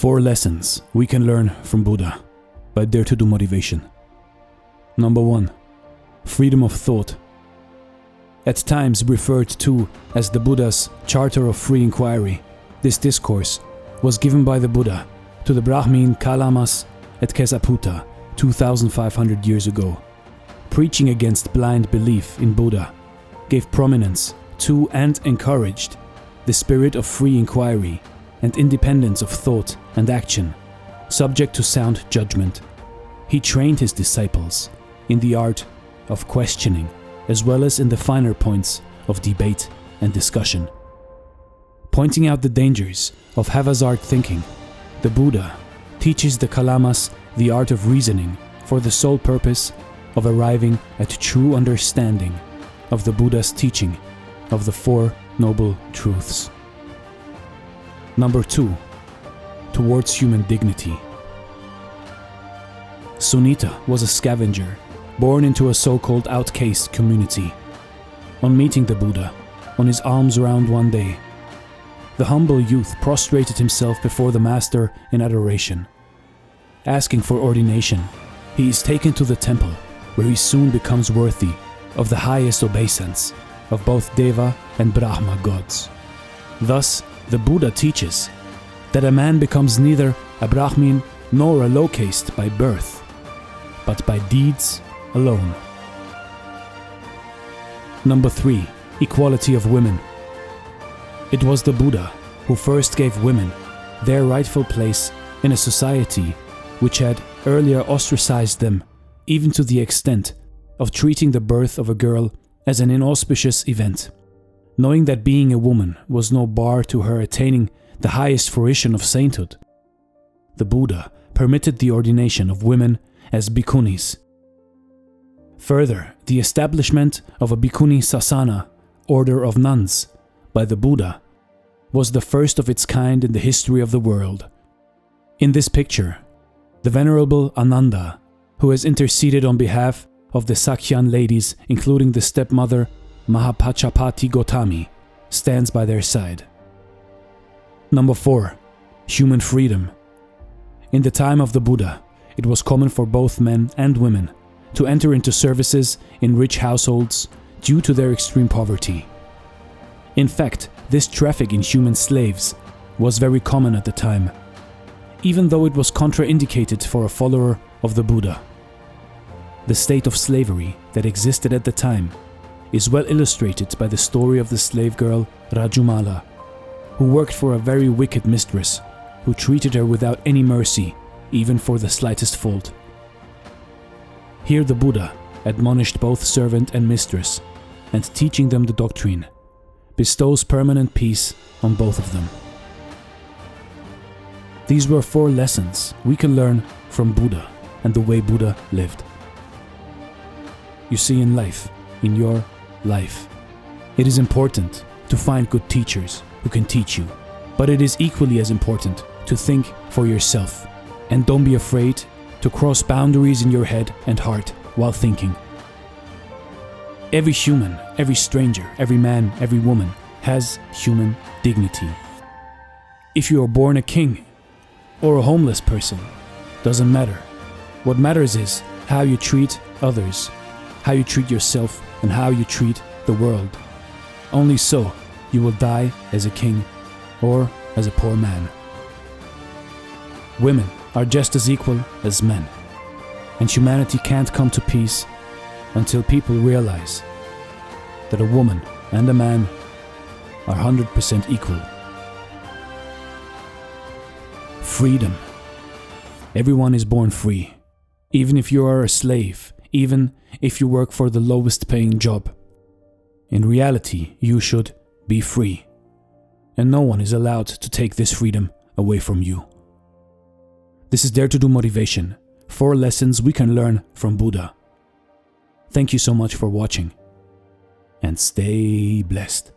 4 lessons we can learn from Buddha by Dare to Do Motivation. Number 1. Freedom of thought. At times referred to as the Buddha's Charter of Free Inquiry, this discourse was given by the Buddha to the Brahmin Kalamas at Kesaputta 2,500 years ago. Preaching against blind belief in Buddha gave prominence to and encouraged the spirit of free inquiry and independence of thought and action, subject to sound judgment. He trained his disciples in the art of questioning as well as in the finer points of debate and discussion. Pointing out the dangers of haphazard thinking, the Buddha teaches the Kalamas the art of reasoning for the sole purpose of arriving at true understanding of the Buddha's teaching of the 4 Noble Truths. Number 2. Towards human dignity. Sunita was a scavenger born into a so-called outcast community. On meeting the Buddha on his alms round one day, the humble youth prostrated himself before the master in adoration. Asking for ordination, he is taken to the temple, where he soon becomes worthy of the highest obeisance of both Deva and Brahma gods. Thus, the Buddha teaches that a man becomes neither a Brahmin nor a low caste by birth, but by deeds alone. Number 3. Equality of women. It was the Buddha who first gave women their rightful place in a society which had earlier ostracized them, even to the extent of treating the birth of a girl as an inauspicious event. Knowing that being a woman was no bar to her attaining the highest fruition of sainthood, the Buddha permitted the ordination of women as bhikkhunis. Further, the establishment of a bhikkhuni sasana, order of nuns, by the Buddha was the first of its kind in the history of the world. In this picture, the Venerable Ananda, who has interceded on behalf of the Sakhyan ladies, including the stepmother Mahapachapati Gotami, stands by their side. Number 4. Human freedom. In the time of the Buddha, it was common for both men and women to enter into services in rich households due to their extreme poverty. In fact, this traffic in human slaves was very common at the time, even though it was contraindicated for a follower of the Buddha. The state of slavery that existed at the time is well illustrated by the story of the slave girl Rajumala, who worked for a very wicked mistress who treated her without any mercy, even for the slightest fault. Here the Buddha admonished both servant and mistress, and teaching them the doctrine, bestows permanent peace on both of them. These were 4 lessons we can learn from Buddha and the way Buddha lived. You see, in life, in your life, it is important to find good teachers who can teach you, but it is equally as important to think for yourself, and don't be afraid to cross boundaries in your head and heart while thinking. Every human, every stranger, every man, every woman has human dignity. If you are born a king or a homeless person, doesn't matter. What matters is how you treat others, how you treat yourself, and how you treat the world. Only so you will die as a king or as a poor man. Women are just as equal as men, and humanity can't come to peace until people realize that a woman and a man are 100% equal. Freedom. Everyone is born free, even if you are a slave, even if you work for the lowest paying job. In reality, you should be free, and no one is allowed to take this freedom away from you. This is Dare to Do Motivation, 4 lessons we can learn from Buddha. Thank you so much for watching, and stay blessed.